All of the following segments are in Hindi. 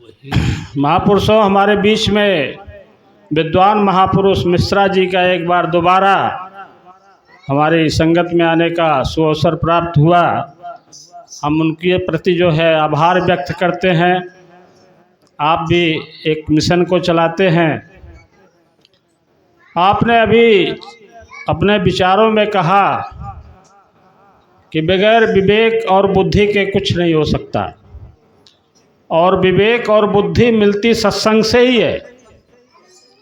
महापुरुषों, हमारे बीच में विद्वान महापुरुष मिश्रा जी का एक बार दोबारा हमारी संगत में आने का सुअवसर प्राप्त हुआ। हम उनके प्रति जो है आभार व्यक्त करते हैं। आप भी एक मिशन को चलाते हैं। आपने अभी अपने विचारों में कहा कि बगैर विवेक और बुद्धि के कुछ नहीं हो सकता, और विवेक और बुद्धि मिलती सत्संग से ही है,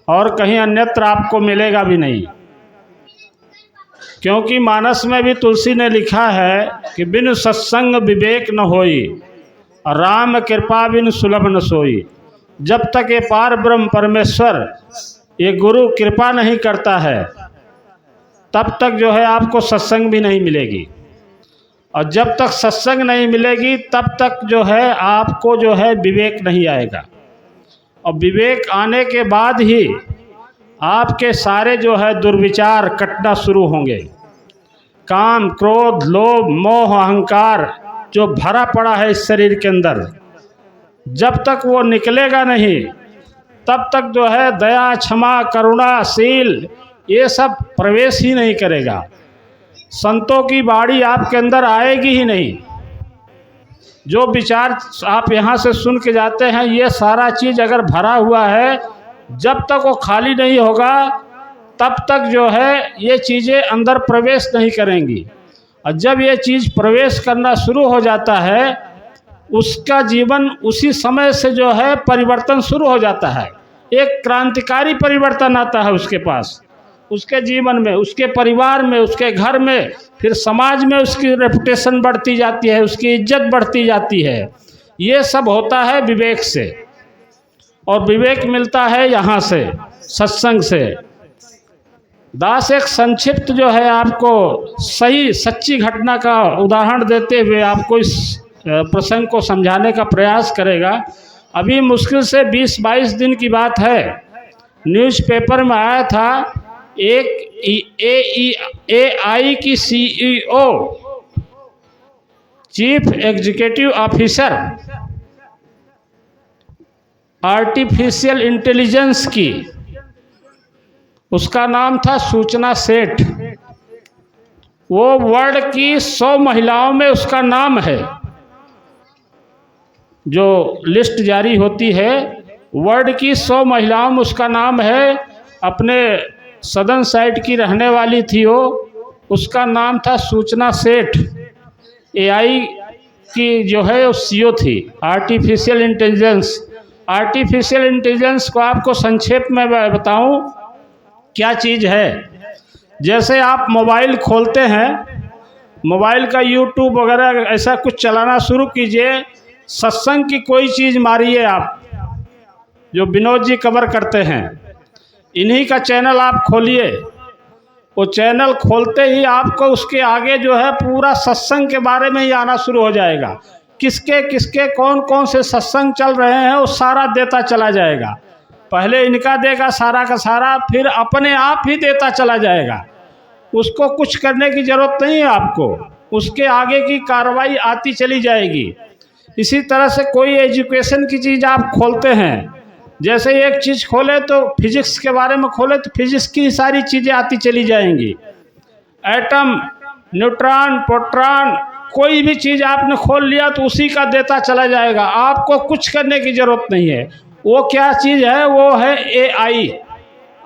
और कहीं अन्यत्र आपको मिलेगा भी नहीं। क्योंकि मानस में भी तुलसी ने लिखा है कि बिन सत्संग विवेक न होई, राम कृपा बिन सुलभ न सोई। जब तक ये पार ब्रह्म परमेश्वर ये गुरु कृपा नहीं करता है, तब तक जो है आपको सत्संग भी नहीं मिलेगी, और जब तक सत्संग नहीं मिलेगी तब तक जो है आपको जो है विवेक नहीं आएगा। और विवेक आने के बाद ही आपके सारे जो है दुर्विचार कटना शुरू होंगे। काम, क्रोध, लोभ, मोह, अहंकार जो भरा पड़ा है इस शरीर के अंदर, जब तक वो निकलेगा नहीं तब तक जो है दया, क्षमा, करुणा, शील ये सब प्रवेश ही नहीं करेगा। संतों की बाणी आपके अंदर आएगी ही नहीं। जो विचार आप यहाँ से सुन के जाते हैं, ये सारा चीज़ अगर भरा हुआ है, जब तक वो खाली नहीं होगा तब तक जो है ये चीज़ें अंदर प्रवेश नहीं करेंगी। और जब ये चीज़ प्रवेश करना शुरू हो जाता है, उसका जीवन उसी समय से जो है परिवर्तन शुरू हो जाता है। एक क्रांतिकारी परिवर्तन आता है उसके पास, उसके जीवन में, उसके परिवार में, उसके घर में, फिर समाज में उसकी रेपुटेशन बढ़ती जाती है, उसकी इज्जत बढ़ती जाती है। ये सब होता है विवेक से, और विवेक मिलता है यहाँ से, सत्संग से। दास एक संक्षिप्त जो है आपको सही सच्ची घटना का उदाहरण देते हुए आपको इस प्रसंग को समझाने का प्रयास करेगा। अभी मुश्किल से 20-22 दिन की बात है, न्यूज़पेपर में आया था एक AI की CEO, chief executive officer artificial intelligence की, उसका नाम था सूचना सेठ। वो वर्ल्ड की 100 महिलाओं में उसका नाम है। जो लिस्ट जारी होती है वर्ल्ड की 100 महिलाओं में उसका नाम है। अपने सदन साइड की रहने वाली थी वो, उसका नाम था सूचना सेठ। AI की जो है वो CEO थी, आर्टिफिशियल इंटेलिजेंस। आर्टिफिशियल इंटेलिजेंस को आपको संक्षेप में बताऊं क्या चीज़ है। जैसे आप मोबाइल खोलते हैं, मोबाइल का YouTube वगैरह ऐसा कुछ चलाना शुरू कीजिए, सत्संग की कोई चीज़ मारिए आप, जो विनोद जी कवर करते हैं, इन्हीं का चैनल आप खोलिए। वो चैनल खोलते ही आपको उसके आगे जो है पूरा सत्संग के बारे में ही आना शुरू हो जाएगा। किसके किसके कौन कौन से सत्संग चल रहे हैं वो सारा देता चला जाएगा। पहले इनका देगा सारा का सारा, फिर अपने आप ही देता चला जाएगा। उसको कुछ करने की ज़रूरत नहीं है आपको, उसके आगे की कार्रवाई आती चली जाएगी। इसी तरह से कोई एजुकेशन की चीज़ आप खोलते हैं, जैसे एक चीज़ खोले तो फिजिक्स के बारे में खोले तो फिजिक्स की सारी चीज़ें आती चली जाएंगी। एटम, न्यूट्रॉन, प्रोटॉन, कोई भी चीज़ आपने खोल लिया तो उसी का देता चला जाएगा। आपको कुछ करने की ज़रूरत नहीं है। वो क्या चीज़ है? वो है AI,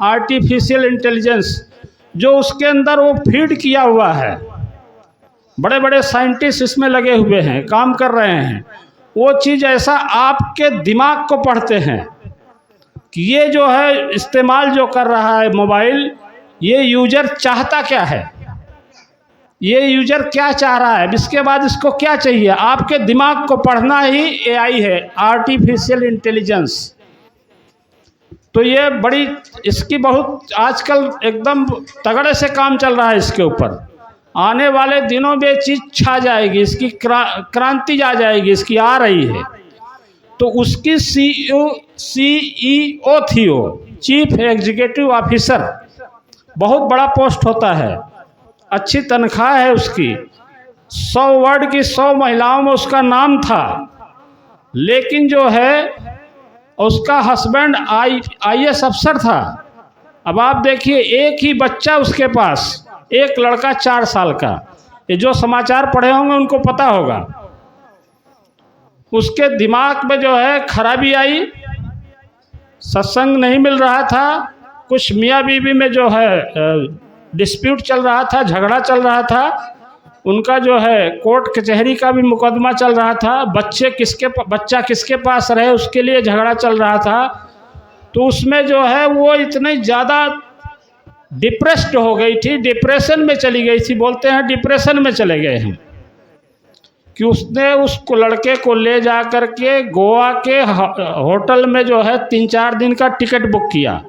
आर्टिफिशियल इंटेलिजेंस, जो उसके अंदर वो फीड किया हुआ है। बड़े बड़े साइंटिस्ट इसमें लगे हुए हैं, काम कर रहे हैं। वो चीज़ ऐसा आपके दिमाग को पढ़ते हैं कि ये जो है इस्तेमाल जो कर रहा है मोबाइल, ये यूजर चाहता क्या है, ये यूजर क्या चाह रहा है, इसके बाद इसको क्या चाहिए। आपके दिमाग को पढ़ना ही AI है, आर्टिफिशियल इंटेलिजेंस। तो ये बड़ी, इसकी बहुत आजकल एकदम तगड़े से काम चल रहा है इसके ऊपर। आने वाले दिनों में चीज़ छा जाएगी, इसकी क्रांति आ जाएगी, इसकी आ रही है। तो उसकी CEO थी वो, चीफ एग्जीक्यूटिव ऑफिसर। बहुत बड़ा पोस्ट होता है, अच्छी तनख्वाह है उसकी। 100 वर्ल्ड की 100 महिलाओं में उसका नाम था। लेकिन जो है और उसका हस्बैंड IAS अफसर था। अब आप देखिए, एक ही बच्चा उसके पास, एक लड़का 4 साल का। ये जो समाचार पढ़े होंगे उनको पता होगा। उसके दिमाग में जो है खराबी आई, सत्संग नहीं मिल रहा था, कुछ मियाँ बीवी में जो है डिस्प्यूट चल रहा था, झगड़ा चल रहा था, उनका जो है कोर्ट कचहरी का भी मुकदमा चल रहा था, बच्चा किसके पास रहे उसके लिए झगड़ा चल रहा था। तो उसमें जो है वो इतनी ज़्यादा डिप्रेस्ड हो गई थी, डिप्रेशन में चली गई थी, बोलते हैं डिप्रेशन में चले गए हैं, कि उसने उसको लड़के को ले जा कर के गोवा के होटल में जो है 3-4 दिन का टिकट बुक किया,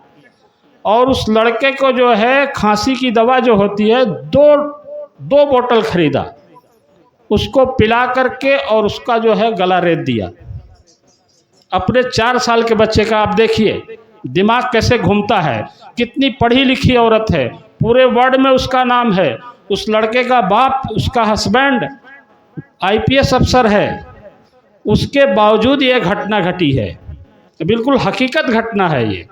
और उस लड़के को जो है खांसी की दवा जो होती है दो बोतल खरीदा, उसको पिला करके और उसका जो है गला रेत दिया। अपने 4 साल के बच्चे का आप देखिए दिमाग कैसे घूमता है, कितनी पढ़ी लिखी औरत है, पूरे वर्ल्ड में उसका नाम है, उस लड़के का बाप, उसका हस्बैंड IPS अफसर है, उसके बावजूद ये घटना घटी है। बिल्कुल हकीकत घटना है ये।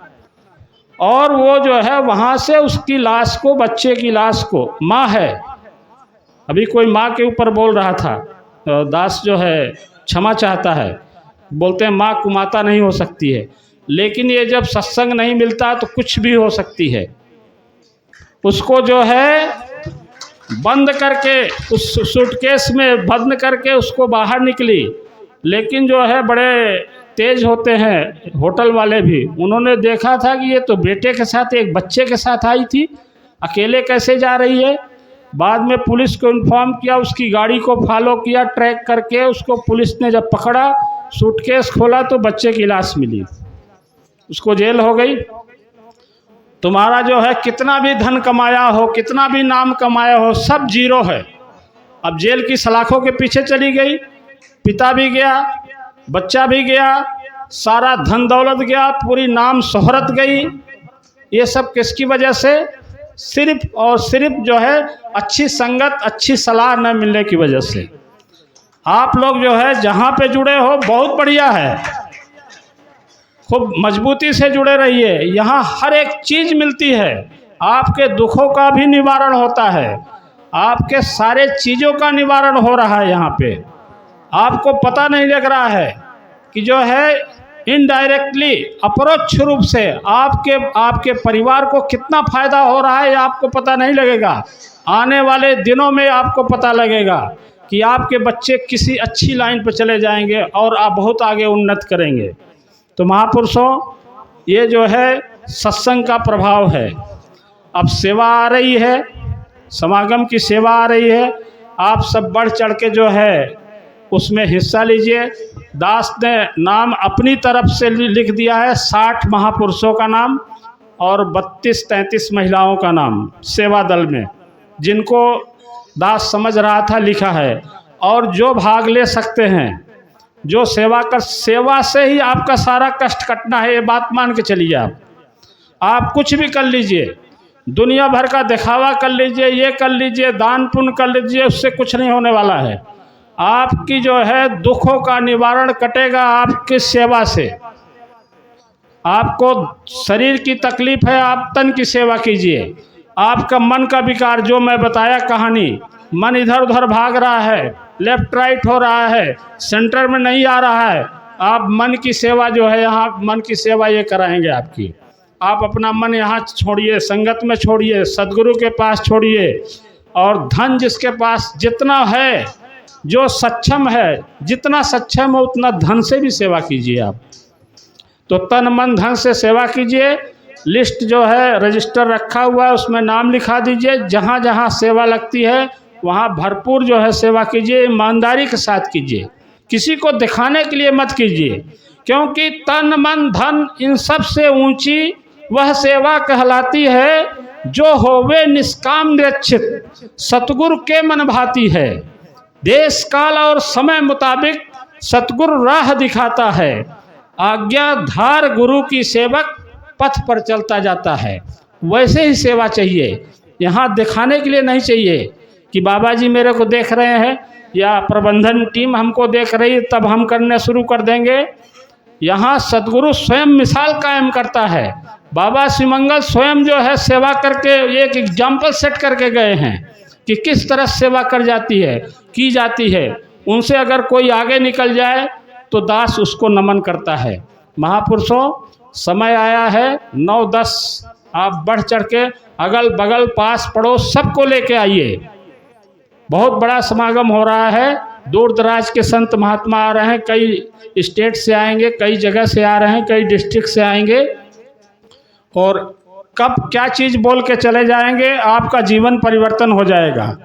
और वो जो है वहाँ से उसकी लाश को, बच्चे की लाश को, माँ है, अभी कोई माँ के ऊपर बोल रहा था, दास जो है क्षमा चाहता है, बोलते हैं माँ कुमाता नहीं हो सकती है, लेकिन ये जब सत्संग नहीं मिलता तो कुछ भी हो सकती है। उसको जो है बंद करके, उस सूटकेस में बंद करके उसको बाहर निकली, लेकिन जो है बड़े तेज होते हैं होटल वाले भी, उन्होंने देखा था कि ये तो बेटे के साथ एक बच्चे के साथ आई थी, अकेले कैसे जा रही है। बाद में पुलिस को इन्फॉर्म किया, उसकी गाड़ी को फॉलो किया, ट्रैक करके उसको पुलिस ने जब पकड़ा, सूटकेस खोला तो बच्चे की लाश मिली, उसको जेल हो गई। तुम्हारा जो है कितना भी धन कमाया हो, कितना भी नाम कमाया हो, सब जीरो है। अब जेल की सलाखों के पीछे चली गई, पिता भी गया, बच्चा भी गया, सारा धन दौलत गया, पूरी नाम शोहरत गई। ये सब किसकी वजह से? सिर्फ और सिर्फ जो है अच्छी संगत, अच्छी सलाह न मिलने की वजह से। आप लोग जो है जहाँ पे जुड़े हो बहुत बढ़िया है, खूब मजबूती से जुड़े रहिए। यहाँ हर एक चीज़ मिलती है, आपके दुखों का भी निवारण होता है, आपके सारे चीज़ों का निवारण हो रहा है यहाँ पे। आपको पता नहीं लग रहा है कि जो है इनडायरेक्टली, अपरोक्ष रूप से आपके परिवार को कितना फायदा हो रहा है, आपको पता नहीं लगेगा। आने वाले दिनों में आपको पता लगेगा कि आपके बच्चे किसी अच्छी लाइन पर चले जाएंगे और आप बहुत आगे उन्नत करेंगे। तो महापुरुषों, ये जो है सत्संग का प्रभाव है। अब सेवा आ रही है, समागम की सेवा आ रही है, आप सब बढ़ चढ़ के जो है उसमें हिस्सा लीजिए। दास ने नाम अपनी तरफ से लिख दिया है, 60 महापुरुषों का नाम और 32-33 महिलाओं का नाम सेवा दल में, जिनको दास समझ रहा था लिखा है। और जो भाग ले सकते हैं, जो सेवा से ही आपका सारा कष्ट कटना है, ये बात मान के चलिए। आप कुछ भी कर लीजिए, दुनिया भर का दिखावा कर लीजिए, ये कर लीजिए, दान पुण्य कर लीजिए, उससे कुछ नहीं होने वाला है। आपकी जो है दुखों का निवारण कटेगा आपकी सेवा से। आपको शरीर की तकलीफ है, आप तन की सेवा कीजिए। आपका मन का विकार, जो मैं बताया कहानी, मन इधर उधर भाग रहा है, लेफ्ट राइट हो रहा है, सेंटर में नहीं आ रहा है, आप मन की सेवा जो है, यहाँ मन की सेवा ये कराएंगे आपकी। आप अपना मन यहाँ छोड़िए, संगत में छोड़िए, सदगुरु के पास छोड़िए, और धन जिसके पास जितना है, जो सक्षम है, जितना सक्षम हो उतना धन से भी सेवा कीजिए आप। तो तन मन धन से सेवा कीजिए। लिस्ट जो है रजिस्टर रखा हुआ है, उसमें नाम लिखा दीजिए। जहाँ जहाँ सेवा लगती है वहाँ भरपूर जो है सेवा कीजिए, ईमानदारी के साथ कीजिए, किसी को दिखाने के लिए मत कीजिए, क्योंकि तन मन धन इन सब से ऊंची वह सेवा कहलाती है जो होवे निष्काम निरक्षित, सतगुरु के मन भाती है। देश काल और समय मुताबिक सतगुरु राह दिखाता है, आज्ञाधार गुरु की सेवक पथ पर चलता जाता है। वैसे ही सेवा चाहिए, यहाँ दिखाने के लिए नहीं चाहिए कि बाबा जी मेरे को देख रहे हैं या प्रबंधन टीम हमको देख रही है तब हम करने शुरू कर देंगे। यहाँ सदगुरु स्वयं मिसाल कायम करता है। बाबा श्रीमंगल स्वयं जो है सेवा करके एक एग्जाम्पल सेट करके गए हैं कि किस तरह सेवा की जाती है। उनसे अगर कोई आगे निकल जाए तो दास उसको नमन करता है। महापुरुषों, समय आया है 9-10 आप बढ़ चढ़ के अगल बगल पास पड़ोस सबको लेके आइए। बहुत बड़ा समागम हो रहा है, दूर दराज के संत महात्मा आ रहे हैं, कई स्टेट से आएंगे, कई जगह से आ रहे हैं, कई डिस्ट्रिक्ट से आएंगे। और कब क्या चीज़ बोल के चले जाएंगे, आपका जीवन परिवर्तन हो जाएगा।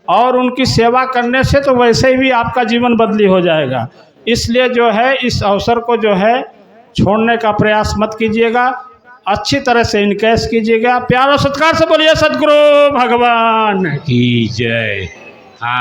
और उनकी सेवा करने से तो वैसे ही आपका जीवन बदली हो जाएगा। इसलिए जो है इस अवसर को जो है छोड़ने का प्रयास मत कीजिएगा, अच्छी तरह से इनकैश कीजिएगा। प्यार और सत्कार से बोलिए सद्गुरु भगवान की जय। हाँ।